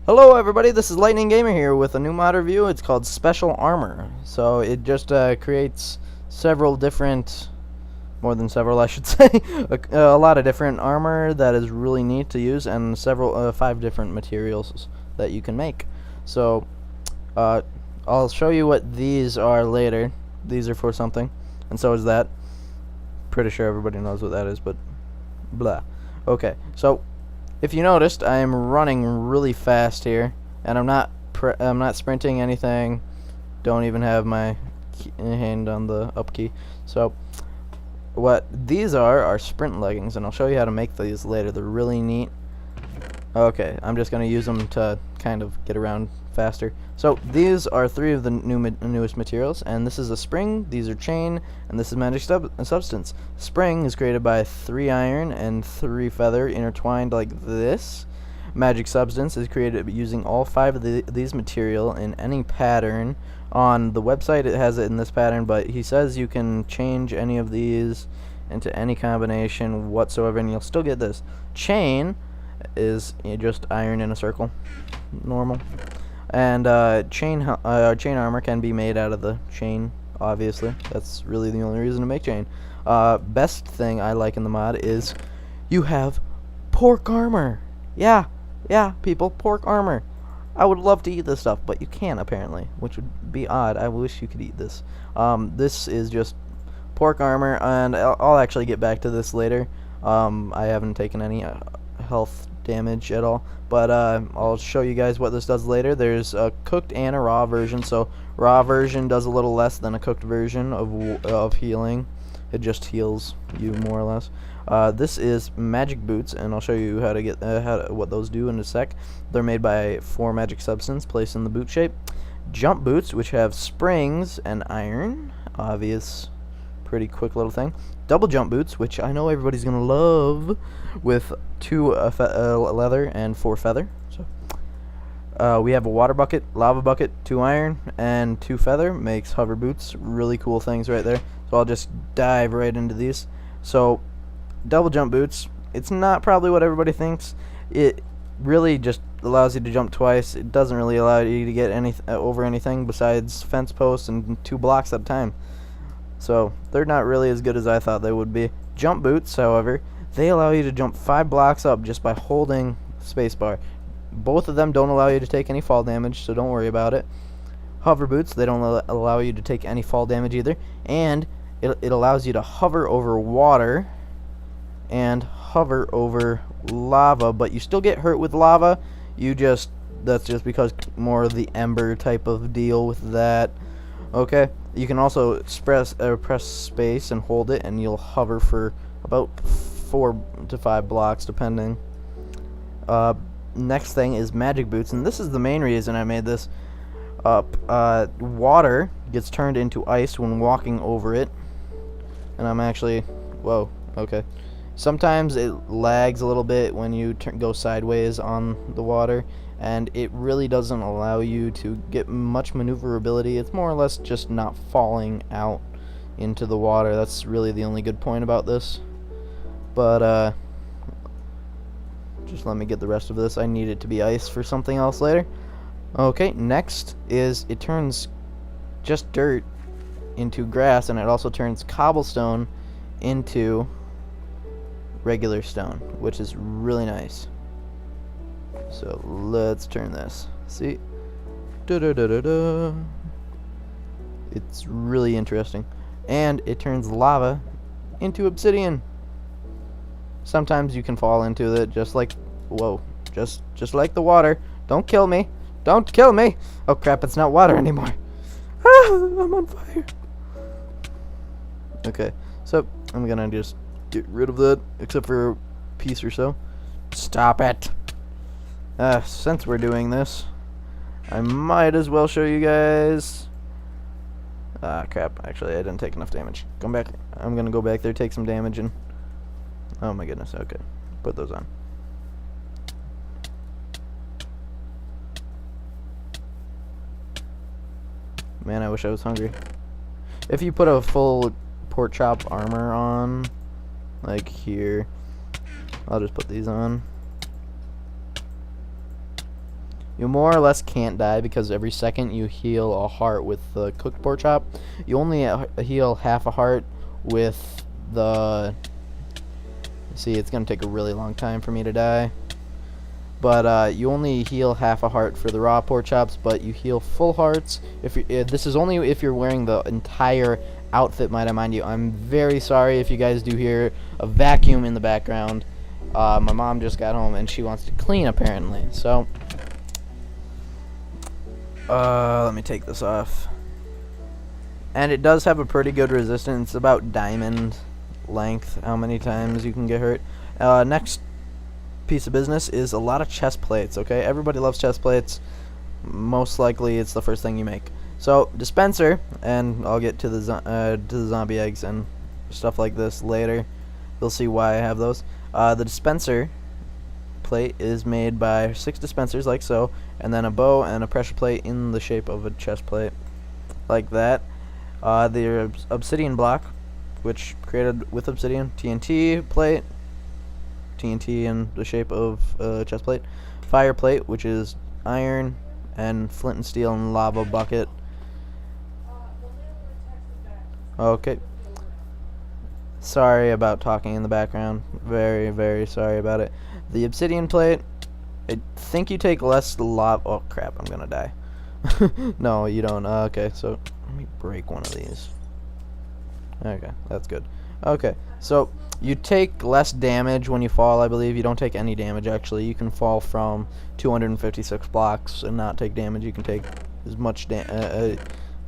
Hello everybody, this is Lightning Gamer here with a new mod review. It's called Special Armor. So it just creates several different, more than several I should say, a lot of different armor that is really neat to use, and several 5 different materials that you can make. So I'll show you what these are later. These are for something, and so is that. Pretty sure everybody knows what that is, but blah. Okay, so if you noticed, I am running really fast here, and I'm not sprinting anything. Don't even have my hand on the up key. So what these are sprint leggings, and I'll show you how to make these later. They're really neat. Okay, I'm just gonna use them to kind of get around faster. So these are 3 of the newest materials, and this is a spring, these are chain, and this is magic substance. Spring is created by 3 iron and 3 feather intertwined like this. Magic substance is created using all 5 of these material in any pattern. On the website it has it in this pattern, but he says you can change any of these into any combination whatsoever and you'll still get this. Chain is just iron in a circle, normal. And chain armor can be made out of the chain, obviously. That's really the only reason to make chain. Best thing I like in the mod is you have pork armor. Yeah, people, pork armor. I would love to eat this stuff, but you can't apparently, which would be odd. I wish you could eat this. This is just pork armor, and I'll actually get back to this later. I haven't taken any health damage at all, but I'll show you guys what this does later. There's a cooked and a raw version, so raw version does a little less than a cooked version of healing. It just heals you more or less. This is magic boots, and I'll show you how to get what those do in a sec. They're made by 4 magic substance placed in the boot shape. Jump boots, which have springs and iron, obvious, pretty quick little thing. Double jump boots, which I know everybody's gonna love, with 2 leather and 4 feather. So we have a water bucket, lava bucket, 2 iron, and 2 feather. Makes hover boots. Really cool things right there. So I'll just dive right into these. So double jump boots, it's not probably what everybody thinks. It really just allows you to jump twice. It doesn't really allow you to get over anything besides fence posts and 2 blocks at a time. So they're not really as good as I thought they would be. Jump boots, however, they allow you to jump 5 blocks up just by holding spacebar. Both of them don't allow you to take any fall damage, so don't worry about it. Hover boots, they don't allow you to take any fall damage either, and it allows you to hover over water and hover over lava, but you still get hurt with lava. That's just because more of the ember type of deal with that. Okay, you can also press space and hold it, and you'll hover for about 4 to 5 blocks, depending. Next thing is magic boots, and this is the main reason I made this. Water gets turned into ice when walking over it, and I'm actually, whoa, okay. Sometimes it lags a little bit when you go sideways on the water, and it really doesn't allow you to get much maneuverability. It's more or less just not falling out into the water. That's really the only good point about this. But just let me get the rest of this. I need it to be ice for something else later. Okay, next is it turns just dirt into grass, and it also turns cobblestone into regular stone, which is really nice. So let's turn this. See? It's really interesting. And it turns lava into obsidian. Sometimes you can fall into it just like, whoa, just like the water. Don't kill me. Don't kill me. Oh crap, it's not water anymore. Ah, I'm on fire. Okay, so I'm gonna just get rid of that, except for a piece or so. Stop it. Since we're doing this, I might as well show you guys. Ah, crap. Actually, I didn't take enough damage. Come back. I'm gonna go back there, take some damage, and oh my goodness. Okay, put those on. Man, I wish I was hungry. If you put a full pork chop armor on, like here, I'll just put these on. You more or less can't die because every second you heal a heart with the cooked pork chop. You only heal half a heart with the... See, it's going to take a really long time for me to die. But you only heal half a heart for the raw pork chops, but you heal full hearts. If you, this is only if you're wearing the entire outfit, might I mind you. I'm very sorry if you guys do hear a vacuum in the background. My mom just got home and she wants to clean, apparently. So, let me take this off. And it does have a pretty good resistance. It's about diamond length, how many times you can get hurt. Next piece of business is a lot of chest plates. Okay, everybody loves chest plates. Most likely it's the first thing you make. So dispenser, and I'll get to the zombie eggs and stuff like this later. You'll see why I have those. The dispenser plate is made by 6 dispensers like so, and then a bow and a pressure plate in the shape of a chest plate like that. The obsidian block, which created with obsidian. TNT plate, TNT in the shape of a chest plate. Fire plate, which is iron, and flint and steel and lava bucket. Okay. Sorry about talking in the background. Very, very sorry about it. The obsidian plate, I think you take less lava. Oh crap, I'm gonna die. No, you don't. Okay, so let me break one of these. Okay, that's good. Okay, so you take less damage when you fall, I believe. You don't take any damage, actually. You can fall from 256 blocks and not take damage. You can take as much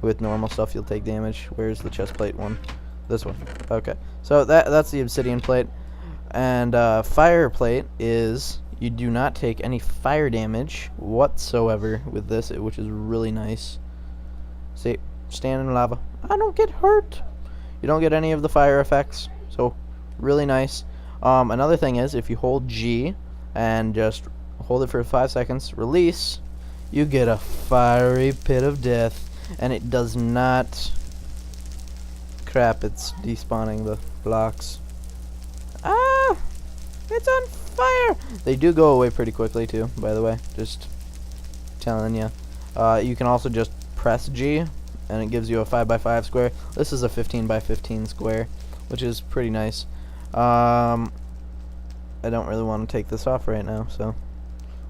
with normal stuff, you'll take damage. Where's the chest plate one? This one. Okay, so that's the obsidian plate. And fire plate is, you do not take any fire damage whatsoever with this, which is really nice. See, stand in lava. I don't get hurt. You don't get any of the fire effects, so really nice. Another thing is, if you hold G and just hold it for 5 seconds, release, you get a fiery pit of death, and it does not... Crap, it's despawning the blocks. Ah! It's on fire! They do go away pretty quickly, too, by the way. Just telling you. You can also just press G, and it gives you a 5x5 square. This is a 15x15 square, which is pretty nice. I don't really want to take this off right now, so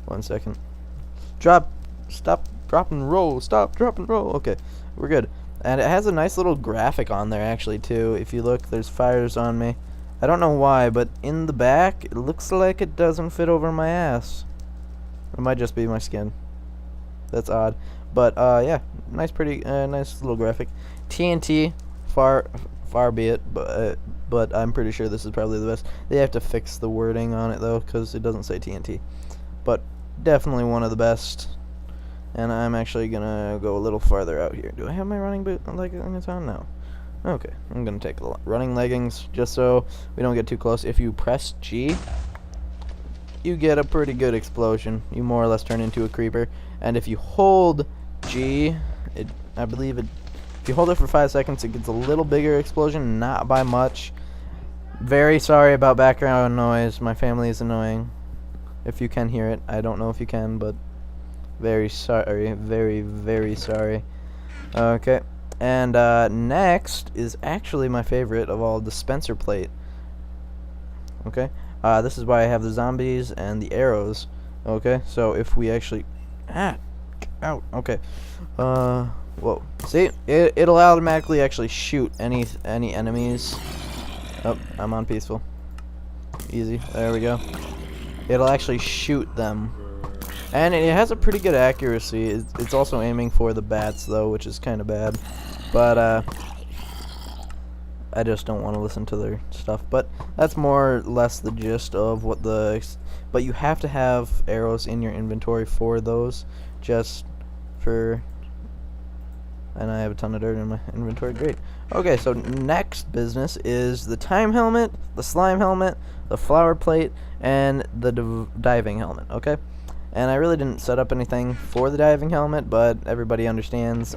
1 second. Stop, drop and roll, stop, drop and roll. Okay, we're good. And it has a nice little graphic on there, actually, too. If you look, there's fires on me. I don't know why, but in the back, it looks like it doesn't fit over my ass. It might just be my skin. That's odd. But, yeah, nice little graphic. TNT, far be it, but I'm pretty sure this is probably the best. They have to fix the wording on it, though, because it doesn't say TNT. But definitely one of the best. And I'm actually going to go a little farther out here. Do I have my running leggings on? No. Okay, I'm going to take the running leggings just so we don't get too close. If you press G, you get a pretty good explosion. You more or less turn into a creeper. And if you hold G, I believe if you hold it for 5 seconds, it gets a little bigger explosion, not by much. Very sorry about background noise. My family is annoying. If you can hear it, I don't know if you can, but very sorry, very, very sorry. Okay, and next is actually my favorite of all, dispenser plate. Okay, this is why I have the zombies and the arrows. Okay, so if we actually... out. Okay. Whoa. See? It'll automatically actually shoot any enemies. Oh, I'm on peaceful. Easy. There we go. It'll actually shoot them. And it has a pretty good accuracy. It's also aiming for the bats, though, which is kind of bad. But, I just don't want to listen to their stuff. But that's more or less the gist of what the... But you have to have arrows in your inventory for those. Just for... And I have a ton of dirt in my inventory. Great. Okay, so next business is the time helmet, the slime helmet, the flower plate, and the diving helmet. Okay? And I really didn't set up anything for the diving helmet, but everybody understands.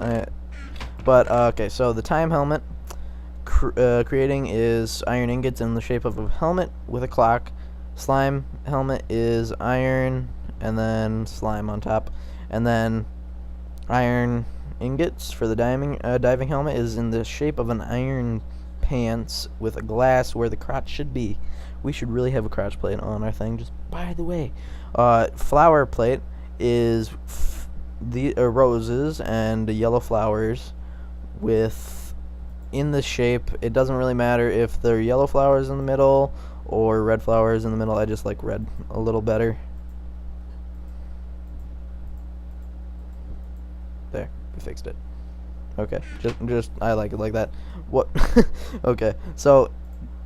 Okay, so the time helmet creating is iron ingots in the shape of a helmet with a clock. Slime helmet is iron and then slime on top, and then iron ingots for the diving helmet is in the shape of an iron pants with a glass where the crotch should be. We should really have a crotch plate on our thing, just by the way. Flower plate is the roses and yellow flowers with in the shape. It doesn't really matter if they're yellow flowers in the middle or red flowers in the middle. I just like red a little better. There, we fixed it. Okay, just I like it like that. What? Okay, so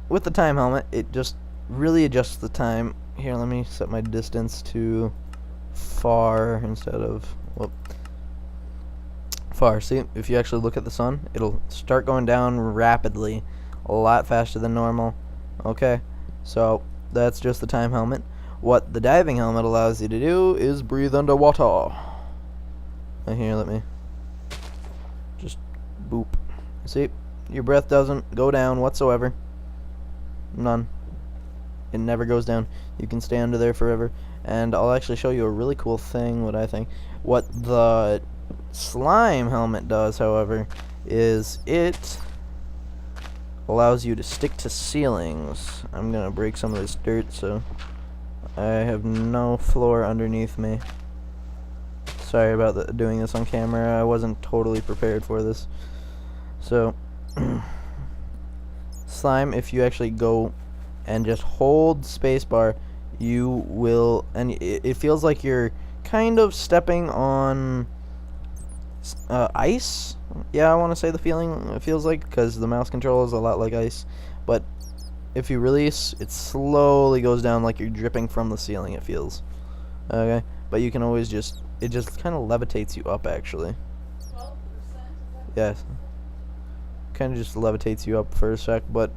with the time helmet, it just really adjusts the time. Here, let me set my distance to far instead of far. See, if you actually look at the sun, it'll start going down rapidly, a lot faster than normal. Okay, so that's just the time helmet. What the diving helmet allows you to do is breathe underwater. And here, let me just boop. See, your breath doesn't go down whatsoever. None. It never goes down. You can stay under there forever. And I'll actually show you a really cool thing, what I think. What the slime helmet does, however, is it allows you to stick to ceilings. I'm gonna break some of this dirt so I have no floor underneath me. Sorry about doing this on camera. I wasn't totally prepared for this. So slime, if you actually go and just hold spacebar, you will, and it feels like you're kind of stepping on ice. Yeah, I want to say the feeling it feels like, because the mouse control is a lot like ice. But if you release, it slowly goes down like you're dripping from the ceiling, it feels. Okay, but you can always just, it just kind of levitates you up, actually. 12%? Yes. Kind of just levitates you up for a sec, but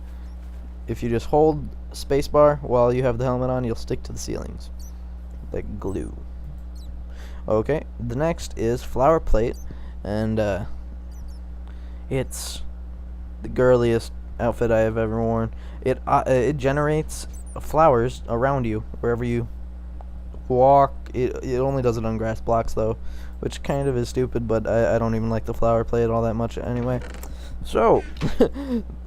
if you just hold spacebar while you have the helmet on, you'll stick to the ceilings like glue. Okay, the next is flower plate, and it's the girliest outfit I have ever worn. It generates flowers around you wherever you walk. It only does it on grass blocks though, which kind of is stupid, but I don't even like the flower plate all that much anyway. So,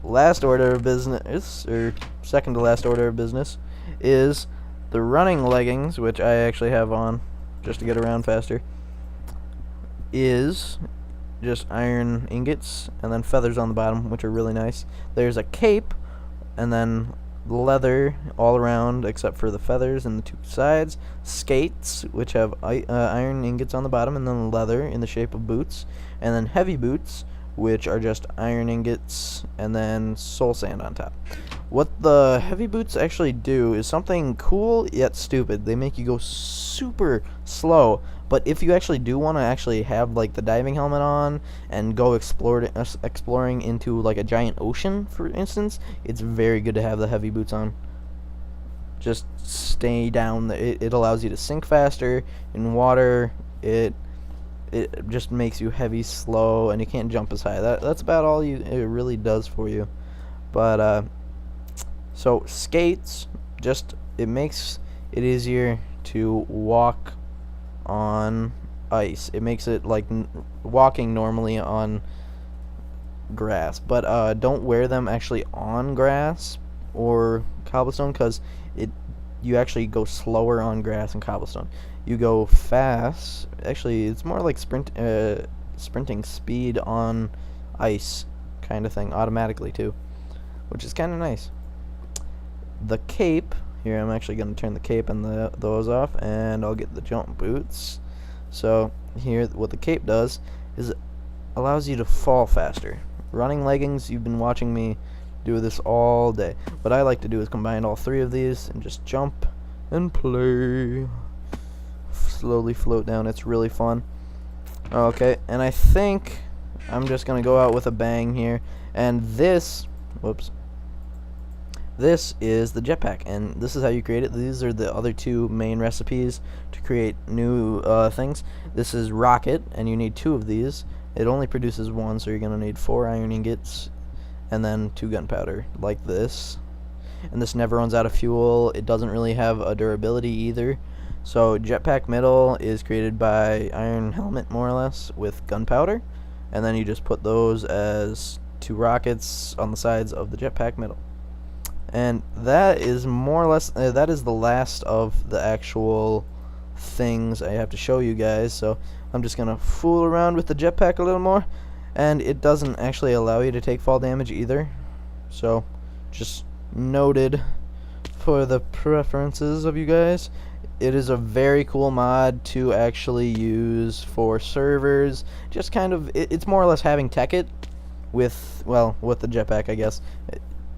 last order of business, or second to last order of business, is the running leggings, which I actually have on just to get around faster, is just iron ingots and then feathers on the bottom, which are really nice. There's a cape and then leather all around except for the feathers and the two sides. Skates, which have iron ingots on the bottom, and then leather in the shape of boots. And then heavy boots, which are just iron ingots and then soul sand on top. What the heavy boots actually do is something cool yet stupid. They make you go super slow, but if you actually do want to actually have like the diving helmet on and go exploring into like a giant ocean, for instance, it's very good to have the heavy boots on. Just stay down. It allows you to sink faster in water. It just makes you heavy, slow, and you can't jump as high. That's about all it really does for you. But so skates, just it makes it easier to walk on ice. It makes it like walking normally on grass. But don't wear them actually on grass or cobblestone, because you actually go slower on grass and cobblestone. You go fast. Actually, it's more like sprinting speed on ice kind of thing, automatically too, which is kind of nice. The cape, here I'm actually going to turn the cape and those off, and I'll get the jump boots. So here, what the cape does is it allows you to fall faster. Running leggings, you've been watching me do this all day. What I like to do is combine all three of these and just jump and play. Slowly float down. It's really fun. Okay, and I think I'm just gonna go out with a bang here. And this is the jetpack, and this is how you create it. These are the other two main recipes to create new things. This is rocket, and you need 2 of these. It only produces 1, so you're gonna need 4 iron ingots and then 2 gunpowder, like this. And this never runs out of fuel. It doesn't really have a durability either. So Jetpack Middle is created by Iron Helmet, more or less, with gunpowder, and then you just put those as 2 rockets on the sides of the Jetpack Middle. And that is more or less, that is the last of the actual things I have to show you guys. So I'm just gonna fool around with the jetpack a little more, and it doesn't actually allow you to take fall damage either, so just noted for the preferences of you guys. It is a very cool mod to actually use for servers. Just kind of, it's more or less having Tekkit with, well, with the jetpack, I guess.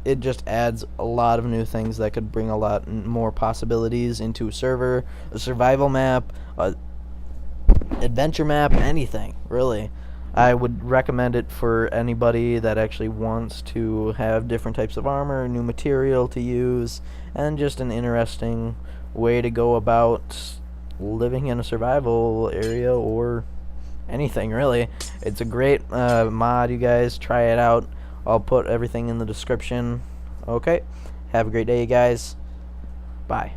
It just adds a lot of new things that could bring a lot more possibilities into a server, a survival map, a adventure map, anything, really. I would recommend it for anybody that actually wants to have different types of armor, new material to use, and just an interesting way to go about living in a survival area or anything, really. It's a great mod, you guys. Try it out. I'll put everything in the description. Okay. Have a great day, you guys. Bye.